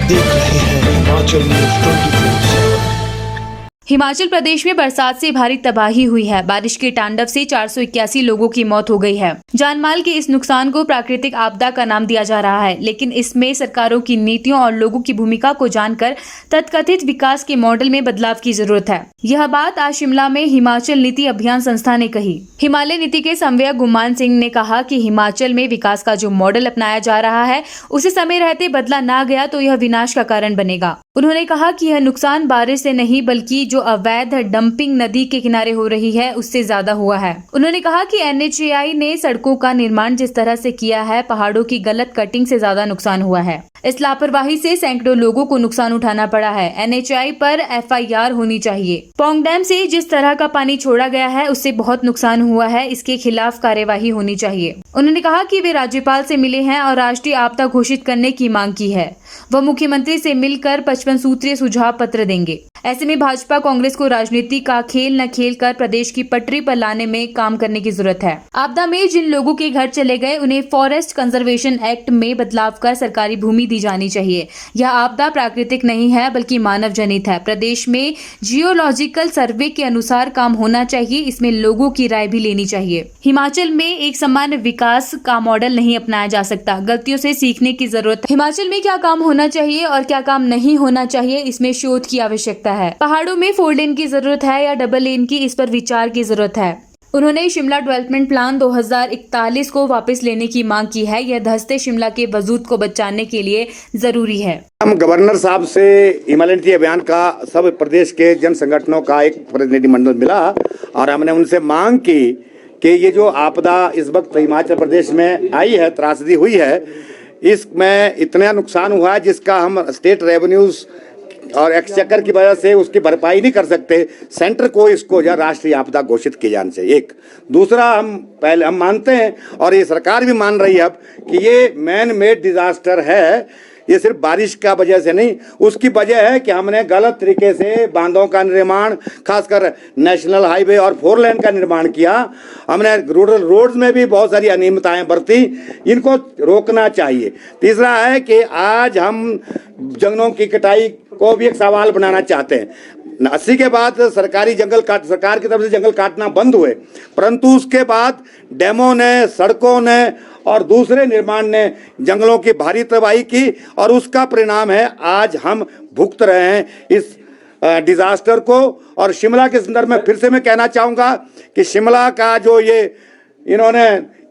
देख रहे हैं हिमाचल न्यूज 24/7। हिमाचल प्रदेश में बरसात से भारी तबाही हुई है। बारिश के तांडव से 481 लोगों की मौत हो गई है। जानमाल के इस नुकसान को प्राकृतिक आपदा का नाम दिया जा रहा है, लेकिन इसमें सरकारों की नीतियों और लोगों की भूमिका को जानकर तथाकथित विकास के मॉडल में बदलाव की जरूरत है। यह बात आज शिमला में हिमाचल नीति अभियान संस्था ने कही। हिमालय नीति के समन्वयक गुमान सिंह ने कहा कि हिमाचल में विकास का जो मॉडल अपनाया जा रहा है उसे समय रहते बदला ना गया तो यह विनाश का कारण बनेगा। उन्होंने कहा कि यह नुकसान बारिश से नहीं बल्कि जो अवैध डंपिंग नदी के किनारे हो रही है उससे ज्यादा हुआ है। उन्होंने कहा कि NHAI ने सड़कों का निर्माण जिस तरह से किया है, पहाड़ों की गलत कटिंग से ज्यादा नुकसान हुआ है। इस लापरवाही से सैकड़ों लोगों को नुकसान उठाना पड़ा है। NHAI पर FIR होनी चाहिए। पौंग डैम से जिस तरह का पानी छोड़ा गया है उससे बहुत नुकसान हुआ है, इसके खिलाफ कार्यवाही होनी चाहिए। उन्होंने कहा कि वे राज्यपाल से मिले हैं और राष्ट्रीय आपदा घोषित करने की मांग की है। वह मुख्यमंत्री से मिलकर 55 सूत्रीय सुझाव पत्र देंगे। ऐसे में भाजपा कांग्रेस को राजनीति का खेल न खेल कर प्रदेश की पटरी पर लाने में काम करने की जरूरत है। आपदा में जिन लोगों के घर चले गए उन्हें फॉरेस्ट कंजर्वेशन एक्ट में बदलाव कर सरकारी भूमि दी जानी चाहिए। यह आपदा प्राकृतिक नहीं है बल्कि मानव जनित है। प्रदेश में जियोलॉजिकल सर्वे के अनुसार काम होना चाहिए, इसमें लोगों की राय भी लेनी चाहिए। हिमाचल में एक सामान्य विकास का मॉडल नहीं अपनाया जा सकता, गलतियों से सीखने की जरूरत है। हिमाचल में क्या काम होना चाहिए और क्या काम नहीं होना चाहिए, इसमें शोध की आवश्यकता है। पहाड़ों में 4 लेन की जरूरत है या डबल लेन की, इस पर विचार की जरूरत है। उन्होंने शिमला डेवलपमेंट प्लान 2041 को वापस लेने की मांग की है। यह धंसते शिमला के वजूद को बचाने के लिए जरूरी है। हम गवर्नर साहब से हिमालय नीति अभियान का सब प्रदेश के जन संगठनों का एक प्रतिनिधिमंडल मिला और हमने उनसे मांग की कि ये जो आपदा इस वक्त हिमाचल प्रदेश में आई है, त्रासदी हुई है, इसमें इतना नुकसान हुआ है जिसका हम स्टेट रेवेन्यूज और एक्सचेकर की वजह से उसकी भरपाई नहीं कर सकते। सेंटर को इसको या राष्ट्रीय आपदा घोषित किया जाना चाहिए। एक दूसरा, हम मानते हैं और ये सरकार भी मान रही है अब कि ये मैन मेड डिजास्टर है। ये सिर्फ बारिश का वजह से नहीं, उसकी वजह है कि हमने गलत तरीके से बांधों का निर्माण, खासकर नेशनल हाईवे और 4 लेन का निर्माण किया। हमने रूरल रोड्स में भी बहुत सारी अनियमितताएं बरती, इनको रोकना चाहिए। तीसरा है कि आज हम जंगलों की कटाई को भी एक सवाल बनाना चाहते हैं। 80 के बाद सरकार की तरफ से जंगल काटना बंद हुए, परंतु उसके बाद डैमों ने, सड़कों ने और दूसरे निर्माण ने जंगलों की भारी तबाही की और उसका परिणाम है आज हम भुगत रहे हैं इस डिजास्टर को। और शिमला के संदर्भ में फिर से मैं कहना चाहूँगा कि शिमला का जो ये इन्होंने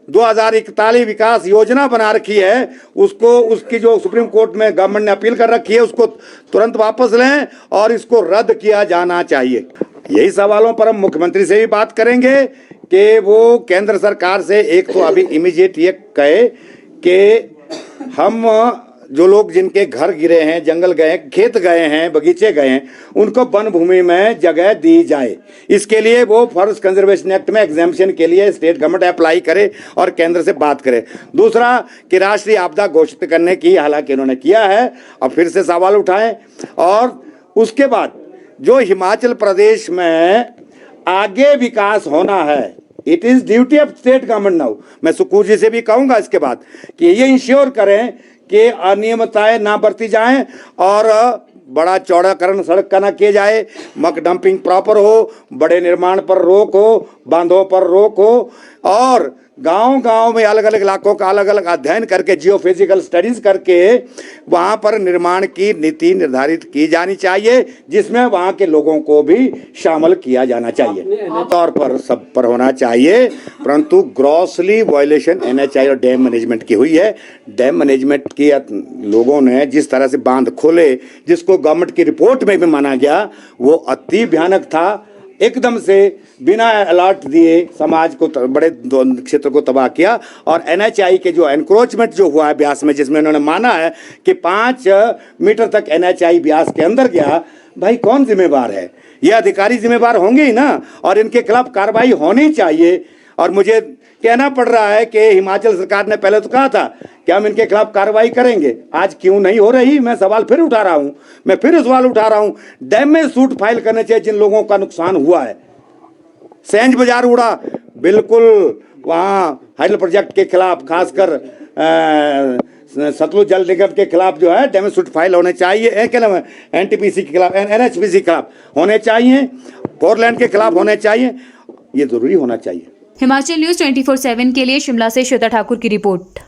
2041 विकास योजना बना रखी है, उसको, उसकी जो सुप्रीम कोर्ट में गवर्नमेंट ने अपील कर रखी है, उसको तुरंत वापस लें और इसको रद्द किया जाना चाहिए। यही सवालों पर हम मुख्यमंत्री से भी बात करेंगे कि वो केंद्र सरकार से एक तो अभी इमीडिएट ये कहे कि हम जो लोग जिनके घर गिरे हैं, जंगल गए, खेत गए हैं, बगीचे गए हैं, उनको वन भूमि में जगह दी जाए। इसके लिए वो फॉरेस्ट कंजर्वेशन एक्ट में एग्जाम्पशन के लिए स्टेट गवर्नमेंट अप्लाई करे और केंद्र से बात करे। दूसरा कि राष्ट्रीय आपदा घोषित करने की हालांकि उन्होंने किया है, अब फिर से सवाल उठाएं। और उसके बाद जो हिमाचल प्रदेश में आगे विकास होना है, it is duty of state government now. मैं सुकूर जी से भी कहूंगा इसके बाद कि ये इंश्योर करें कि अनियमितताएं ना बरती जाएं और बड़ा चौड़ाकरण सड़क का ना किए जाए, मक डंपिंग प्रॉपर हो, बड़े निर्माण पर रोक हो, बांधों पर रोक हो और गांव-गांव में अलग अलग इलाकों का अलग अलग अध्ययन करके, जियो फिजिकल स्टडीज करके वहां पर निर्माण की नीति निर्धारित की जानी चाहिए, जिसमें वहां के लोगों को भी शामिल किया जाना चाहिए। तौर पर सब पर होना चाहिए, परंतु ग्रॉसली वायलेशन NHAI और डैम मैनेजमेंट की हुई है। डैम मैनेजमेंट की लोगों ने जिस तरह से बांध खोले, जिसको गवर्नमेंट की रिपोर्ट में भी माना गया, वो अति भयानक था। एकदम से बिना अलर्ट दिए समाज को, बड़े क्षेत्र को तबाह किया। और NHAI के जो एनक्रोचमेंट जो हुआ है ब्यास में, जिसमें उन्होंने माना है कि 5 मीटर तक NHAI ब्यास के अंदर गया, भाई कौन जिम्मेवार है? ये अधिकारी जिम्मेवार होंगे ही ना, और इनके खिलाफ कार्रवाई होनी चाहिए। और मुझे कहना पड़ रहा है कि हिमाचल सरकार ने पहले तो कहा था कि हम इनके खिलाफ कार्रवाई करेंगे, आज क्यों नहीं हो रही? मैं सवाल फिर उठा रहा हूं, मैं फिर सवाल उठा रहा हूं। डैमेज सूट फाइल करने चाहिए जिन लोगों का नुकसान हुआ है। सेंज बाजार उड़ा, बिल्कुल वहाँ हाइडल प्रोजेक्ट के खिलाफ, खासकर सतलुज जल निगम के खिलाफ जो है डैमेज सूट फाइल होने चाहिए, क्या नाम है, एनटीपीसी के खिलाफ, एनएचपीसी के खिलाफ होने चाहिए, फोरलैंड के खिलाफ होने चाहिए, ये जरूरी होना चाहिए। हिमाचल न्यूज 24/7 के लिए शिमला से श्वेता ठाकुर की रिपोर्ट।